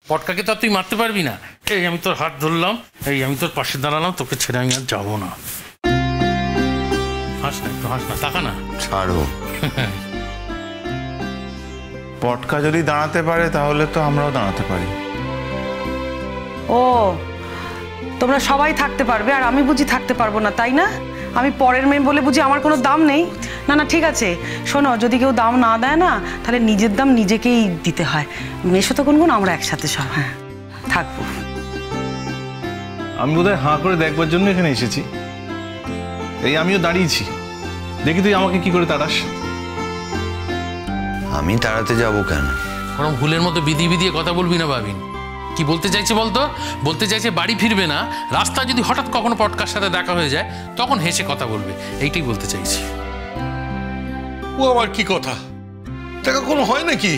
পটকাকে তো তুই মারতে পারবি না। এই আমি তোর হাত ধরলাম, এই আমি তোর পাশে দাঁড়ালাম, তোকে ছেড়ে আমি আর যাবো না। হাস না, একটু হাস না, তাকা না। ছাড়ো। পটকা যদি দাঁড়াতে পারে তাহলে তো আমরাও দাঁড়াতে পারি। ও, তোমরা সবাই থাকতে পারবে আর আমি বুঝি থাকতে পারবো না, তাই না? আমি পরের মেয়ে বলে বুঝি আমার কোনো দাম নেই? না না, ঠিক আছে, শোনো, যদি কেউ দাম না দেয় না, তাহলে নিজের দাম নিজেকেই দিতে হয়। মেশো তো গুনগুন, আমরা একসাথে সব হ্যাঁ থাকবো। আমি বোধহয় হাঁ করে দেখবার জন্য এখানে এসেছি। এই আমিও দাঁড়িয়েছি, দেখি তুই আমাকে কি করে তাড়াস। আমি তাড়াতে যাব কেন? ওরকম ভুলের মতো বিধিয়ে বিধিয়ে কথা বলবি না ভাবিন। কি বলতে চাইছে বলতো? বলতে চাইছে বাড়ি ফিরবে না, রাস্তায় যদি হঠাৎ কখনো পটকার সাথে দেখা হয়ে যায় তখন হেসে কথা বলবে, এইটাই বলতে চাইছি। ও আমার কি কথা, দেখা কোনো হয় নাকি?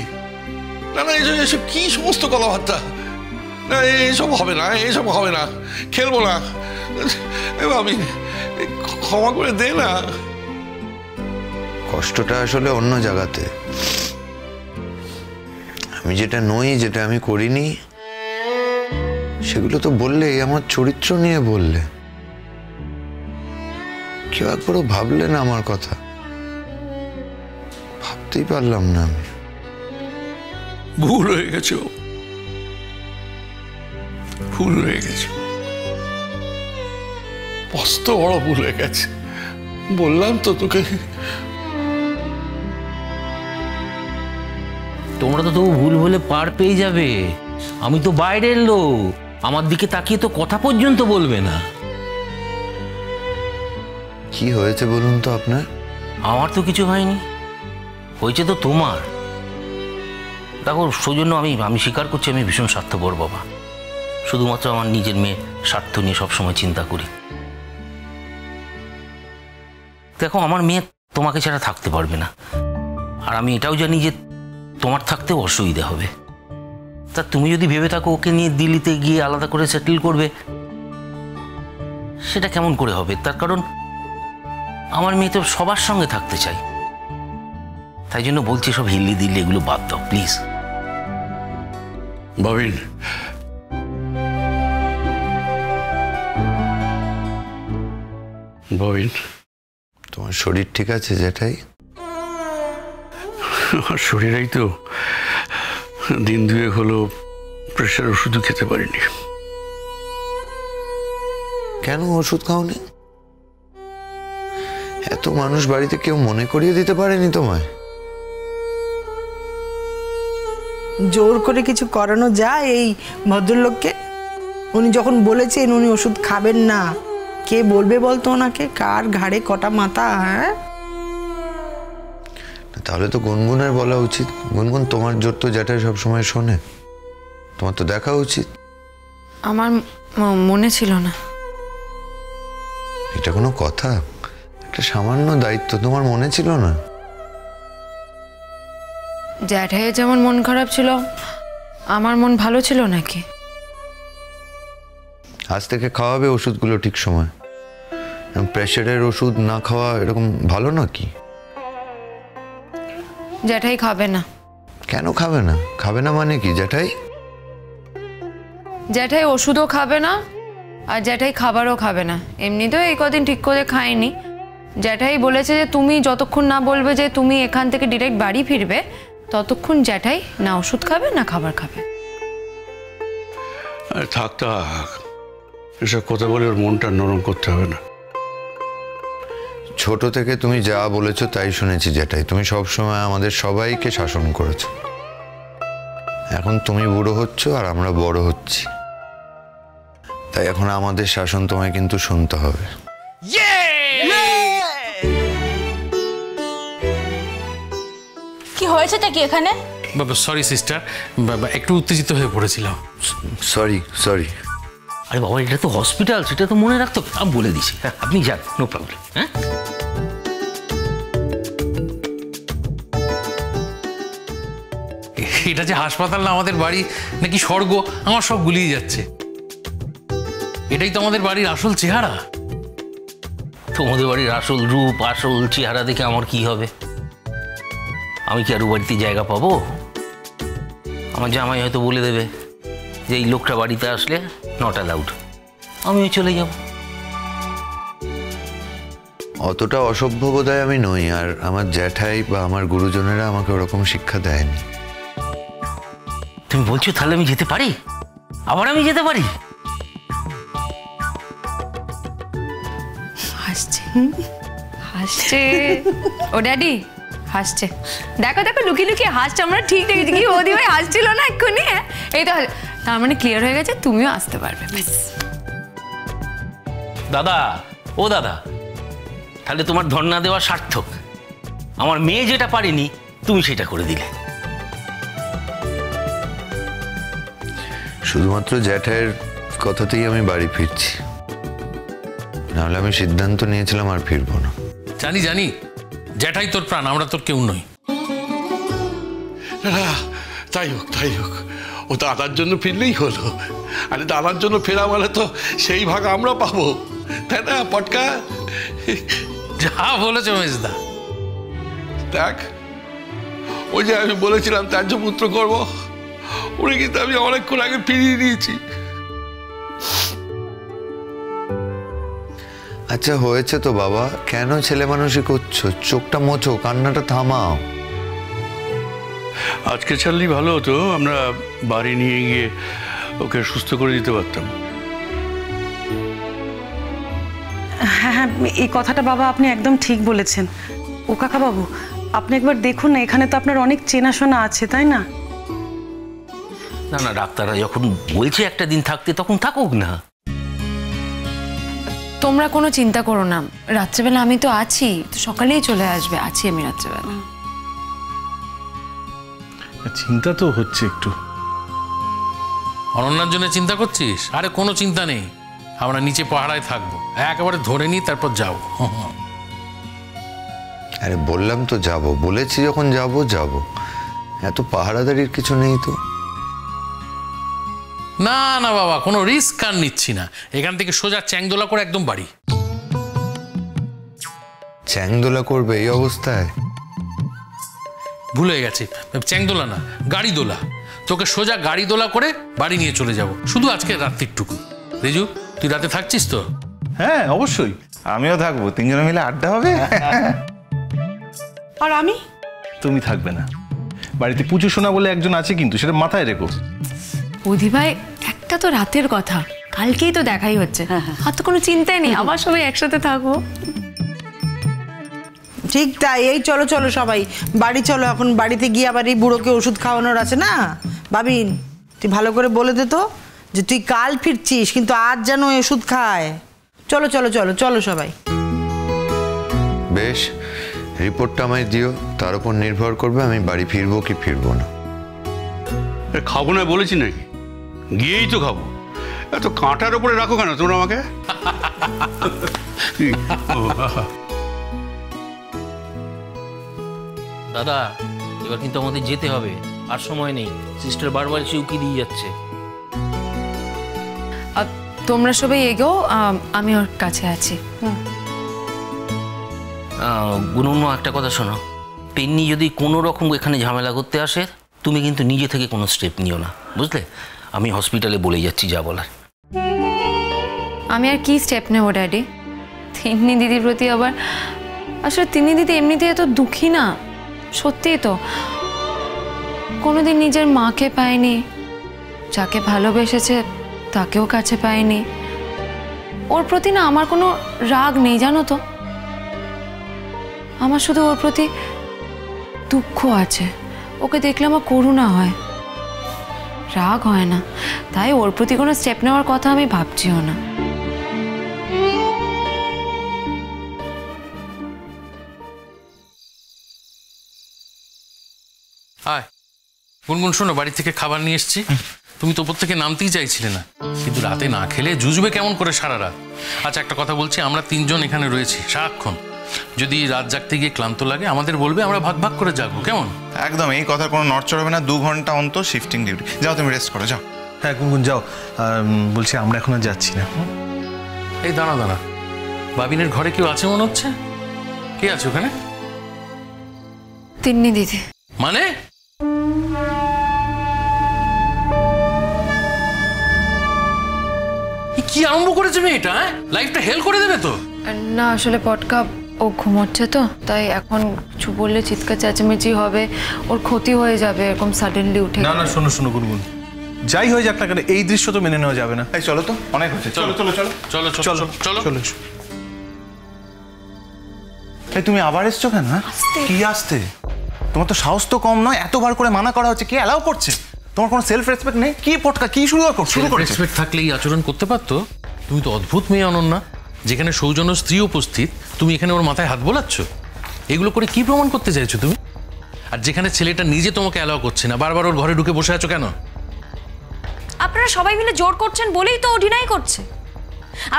না না, এসব কি সমস্ত কথাবার্তা? না, এইসব হবে না, এইসব হবে না, খেলবো না। আমি ক্ষমা করে দে না। কষ্টটা আসলে অন্য জায়গাতে। আমি যেটা নই, যেটা আমি করিনি, সেগুলো তো বললে, আমার চরিত্র নিয়ে বললে। কেউ একবারও ভাবলে না আমার কথা? ভাবতেই পারলাম না আমি। ভুল হয়ে গেছে, ভুল হয়ে গেছে, মস্ত বড় ভুল হয়ে গেছে। বললাম তো তোকে। তোমরা তো তবু ভুল বলে পার পেয়ে যাবে। আমি তো বাইরের লোক, আমার দিকে তাকিয়ে তো কথা পর্যন্ত বলবে না। কি হয়েছে বলুন তো আপনার? আমার তো কিছু হয়নি, হয়েছে তো তোমার। দেখো সৌজন্য, আমি স্বীকার করছি আমি ভীষণ স্বার্থপর বাবা। শুধুমাত্র আমার নিজের মেয়ের স্বার্থ নিয়ে সবসময় চিন্তা করি। দেখো আমার মেয়ে তোমাকে ছাড়া থাকতে পারবে না, আর আমি এটাও জানি যে তোমার থাকতেও অসুবিধা হবে। তা তুমি যদি ভেবে থাকো ওকে নিয়ে দিল্লিতে গিয়ে আলাদা করে সেটেল করবে, সেটা কেমন করে হবে? তার কারণ আমার মেয়ে তো সবার সঙ্গে থাকতে চাই। তাই জন্য বলছি সব হিল্লি দিল্লি এগুলো বাদ দাও প্লিজ। ভাবিন, ভাবিন, তোমার শরীর ঠিক আছে জেঠাই? আমার শরীরেই তো দিন দুয়েক হলো প্রেশার ওষুধও খেতে পারিনি। কেন ওষুধ খাওনি? এত মানুষ বাড়িতে, কেউ মনে করিয়ে দিতে পারেনি তোমায়? জোর করে কিছু করানো যায় এই ভদ্রলোককে? উনি যখন বলেছেন উনি ওষুধ খাবেন না, কে বলবে বলতো ওনাকে? কার ঘাড়ে কটা মাথা? হ্যাঁ, তাহলে তো গুনগুনের বলা উচিত। গুনগুন, তোমার জোর তো জ্যাঠাই সবসময় শোনে, তোমার তো দেখা উচিত। আমার মনে ছিল না। এটা কোনো কথা? একটা সামান্য দায়িত্ব, তোমার মনে ছিল না? জ্যাঠাইয়ের যেমন মন খারাপ ছিল, আমার মন ভালো ছিল নাকি? আজ থেকে খাওয়াবে ওষুধগুলো ঠিক সময়। প্রেশারের ওষুধ না খাওয়া এরকম ভালো নাকি? জ্যাঠাই খাবে না। কেন খাবে না? খাবে না মানে কি জ্যাঠাই? জ্যাঠাই ওষুধও খাবে না, আর জ্যাঠাই খাবারও খাবে না। এমনিতেও এই কদিন ঠিক করে খায়নি। জ্যাঠাই বলেছে যে তুমি যতক্ষণ না বলবে যে তুমি এখান থেকে ডিরেক্ট বাড়ি ফিরবে, ততক্ষণ জ্যাঠাই না ওষুধ খাবে না খাবার খাবে। থাক থাক, এসব কথা বলে ওর মনটা নরম করতে হবে না। ছোট থেকে তুমি যা বলেছো তাই শুনেছি জ্যাঠাই। তুমি সবসময় আমাদের সবাইকে শাসন করেছো। এখন তুমি বুড়ো হচ্ছ আর আমরা বড় হচ্ছি, তাই এখন আমাদের শাসন তোমায় কিন্তু শুনতে হবে। কি হয়েছেটা কি এখানে? বাবা সরি সিস্টার, বাবা একটু উত্তেজিত হয়ে পড়েছিলাম। Sorry sorry. আরে বাবা, এটা তো হসপিটাল, সেটা তো মনে রাখতো। আমি বলে দিছি, আপনি যান, নো প্রবলেম। হ্যাঁ, এটা যে হাসপাতাল না আমাদের বাড়ি নাকি স্বর্গ, আমার সব গুলিয়ে যাচ্ছে। এটাই তো আমাদের বাড়ির আসল চেহারা। তোমাদের বাড়ির আসল রূপ, আসল চেহারা দেখে আমার কি হবে? আমি কি আর বাড়িতে জায়গা পাবো? আমার জামাই হয়তো বলে দেবে যে এই লোকটা বাড়িতে আসলে নট অ্যালাউড, আমিও চলে যাব। অতটা অসভ্য বোধহয় আমি নই, আর আমার জ্যাঠাই বা আমার গুরুজনেরা আমাকে ওরকম শিক্ষা দেয়নি। তুমি বলছো তাহলে আমি যেতে পারি? আবার আমি যেতে পারি? হাসছে হাসছে ও ড্যাডি হাসছে, দেখো দেখো লুকিয়ে লুকিয়ে হাসছে। আমরা ঠিক দেখেছি কি ওদি ভাই হাসছিল না এক্ষুনি। এই তো তার মানে ক্লিয়ার হয়ে গেছে, তুমিও আসতে পারবে। দাদা, ও দাদা, তাহলে তোমার ধর্ণা দেওয়া সার্থক। আমার মেয়ে যেটা পারেনি তুমি সেটা করে দিলে। শুধুমাত্র জ্যাঠাইয়ের কথাতেই আমি বাড়ি ফিরছি, নাহলে আমি সিদ্ধান্ত নিয়েছিলাম আর ফিরবো না। জানি জানি, জ্যাঠাই তোর প্রাণ, আমরা তোর কেউ নই। না, তাই হোক, ও দাদার জন্য ফিরলেই হলো। আরে দাদার জন্য ফেরা মানে তো সেই ভাগ আমরা পাবো, তাই না পটকা? যা বলেছো মেজদা। দেখ, ওই যে আমি বলেছিলাম ত্যায্য পুত্র করবো, উনি কিন্তু আমি অনেকক্ষণ আগে ফিরিয়ে দিয়েছি। আচ্ছা হয়েছে তো বাবা, কেন ছেলে মানুষই করছো? চোখটা মোছো, কান্নাটা থামাও। আজকে ছাড়লেই ভালো হতো, আমরা বাড়ি নিয়ে গিয়ে ওকে সুস্থ করে দিতে পারতাম। হ্যাঁ হ্যাঁ, এই কথাটা বাবা আপনি একদম ঠিক বলেছেন। ও কাকা বাবু, আপনি একবার দেখুন না, এখানে তো আপনার অনেক চেনাশোনা আছে, তাই না? না না, ডাক্তাররা যখন বলছে একটা দিন থাকতে, তখন থাকুক না। তোমরা কোনো চিন্তা করো না, রাত্রেবেলা আমি তো আছি, তো সকালেই চলে আসবে। আছি আমি রাত্রেবেলা। চিন্তা তো হচ্ছে একটু। অনন্যার জন্য চিন্তা করছিস? আরে কোনো চিন্তা নেই, আমরা নিচে পাহাড়ায় থাকবো, একেবারে ধরে নিই তারপর যাবো। আরে বললাম তো যাব, বলেছি যখন যাব। এত পাহারাদারির কিছু নেই তো। না না বাবা, কোনো রিস্ক আর নিচ্ছি না। এখান থেকে সোজা চ্যাংদোলা করে একদম বাড়ি। চ্যাংদোলা করবে এই অবস্থায়? ভুলে গেছি, চ্যাংদোলা না, গাড়ি দোলা। তোকে সোজা গাড়ি দোলা করে বাড়ি নিয়ে চলে যাব, শুধু আজকে রাত্রিটুকু। রিজু, তুই রাতে থাকছিস তো? হ্যাঁ অবশ্যই, আমিও থাকবো, তিনজনে মিলে আড্ডা হবে। আর আমি? তুমি থাকবে না, বাড়িতে পুজো শোনা বলে একজন আছে, কিন্তু সেটা মাথায় রেখো। ওদি ভাই, একটা তো রাতের কথা, কালকেই তো দেখাই হচ্ছে, আর তো কোনো চিন্তাই নেই, আবার সবাই একসাথে থাকবো। ঠিক তাই, এই চলো চলো সবাই বাড়ি চলো। এখন বাড়িতে গিয়ে আবার এই বুড়োকে ওষুধ খাওয়ানোর আছে না। বাবিন, তুই ভালো করে বলে দে তো যে তুই কাল ফিরছিস, কিন্তু আজ যেন ওষুধ খায়। চলো চলো চলো চলো সবাই। বেশ, রিপোর্টটা আমায় দিও, তার উপর নির্ভর করবে আমি বাড়ি ফিরবো কি ফিরবো না। খাবো না বলেছি নাকি? গিয়েই তো খাবো। এত কাঁটার উপরে রাখো কেন তোমরা আমাকে? দাদা, এবার কিন্তু আমাদের যেতে হবে, আর সময় নেই। সিস্টার বারবার চিউকি দিয়ে যাচ্ছে। তোমরা সবাই এগো, আমি ওর কাছে আছি। গুনগুন, একটা কথা শোনো, পেন্নি যদি কোনো রকম এখানে ঝামেলা করতে আসে, তুমি কিন্তু নিজে থেকে কোনো স্টেপ নিও না, বুঝলে? আমি হসপিটালে বলে যাচ্ছি যা বলার। আমি আর কি স্টেপ নেব ড্যাডি? তিন্নি দিদির প্রতি আবার, আসলে তিন্নি দিদি এমনিতে এত দুঃখী না, সত্যিই তো। কোনোদিন নিজের মাকে পায়নি, যাকে ভালোবেসেছে তাকেও কাছে পায়নি। ওর প্রতি না আমার কোনো রাগ নেই, জানো তো। আমার শুধু ওর প্রতি দুঃখ আছে। ওকে দেখলে আমার করুণা হয়, রাগ হয় না। তাই ওর প্রতি কোনো স্টেপ নেওয়ার কথা আমি ভাবছিও না। আয় গুনগুন, শোনো, বাড়ি থেকে খাবার নিয়ে এসেছি। তুমি তো উপর থেকে নামতেই চাইছিলে না, কিন্তু রাতে না খেলে জুজবে কেমন করে সারা রাত? আচ্ছা একটা কথা বলছি, আমরা তিনজন এখানে রয়েছি সারাক্ষণ। যদি রাত জাগতে গিয়ে ক্লান্ত লাগে আমাদের বলবে, আমরা ভাগ ভাগ করে জাগবো, কেমন? একদম, এই কথার কোনো নড়চড় হবে না। 2 ঘন্টা অন্তর শিফটিং ডিউটি। যাও তুমি রেস্ট করো, যাও। হ্যাঁ গুনগুন যাও, বলছি আমরা এখন আর যাচ্ছি না। এই দাঁড়া দাঁড়া, বাবিনের ঘরে কেউ আছে মনে হচ্ছে। কে আছে ওখানে? তিন্নি দিদি। মানে কি আরম্ভ করেছে মেয়েটা? লাইফটা হেল করে দেবে তো। না আসলে পটকা ও ঘুমোচ্ছে তো, তাই এখন কিছু বললে চিৎকার চেঁচামেচি হবে, ওর ক্ষতি হয়ে যাবে এরকম সাডেনলি উঠে। না না, শোনো শোনো গুনগুন, যাই হয়ে যাক না কেন এই দৃশ্য তো মেনে নেওয়া যাবে না। এই চলো তো, অনেক হয়েছে, চলো চলো চলো চলো চলো চলো চলো। এই তুমি আবার এসছো কেন? হ্যাঁ, কি আসতে? তোমার তো সাহস তো কম নয়, এতবার করে মানা করা হচ্ছে, কে অ্যালাউ করছে? তোমার কোনো সেলফ রেসপেক্ট নেই? কি পটকা, কি শুরু করেছে? রেসপেক্ট থাকলে এই আচরণ করতে পারতো? তুমি তো অদ্ভুত মেয়ে অনন্যা, যেখানে সৌজন্য স্ত্রী উপস্থিত তুমি এখানে ওর মাথায় হাত বোলাচ্ছ। এগুলো করে কি প্রমাণ করতে চাইছো তুমি? আর যেখানে ছেলেটা নিজে তোমাকে অ্যালাউ করছে না, বারবার ওর ঘরে ঢুকে বসে আছো কেন? আপনারা সবাই মিলে জোর করছেন বলেই তো ও ডিনাই করছে।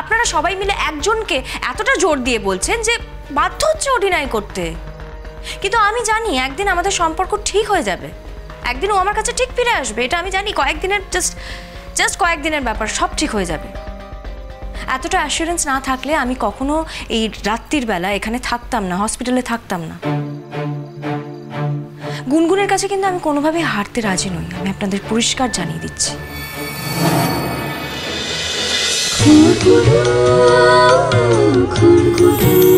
আপনারা সবাই মিলে একজনকে এতটা জোর দিয়ে বলছেন যে বাধ্য হচ্ছে ও ডিনাই করতে। কিন্তু আমি জানি একদিন আমাদের সম্পর্ক ঠিক হয়ে যাবে, একদিন ও আমার কাছে ঠিক ফিরে আসবে, এটা আমি জানি। কয়েকদিনের জাস্ট কয়েকদিনের ব্যাপার, সব ঠিক হয়ে যাবে। এতটা অ্যাসুরেন্স না থাকলে আমি কখনো এই রাত্রির বেলা এখানে থাকতাম না, হসপিটালে থাকতাম না। গুনগুনের কাছে কিন্তু আমি কোনোভাবেই হারতে রাজি নই, আমি আপনাদের পরিষ্কার জানিয়ে দিচ্ছি। খুন খুন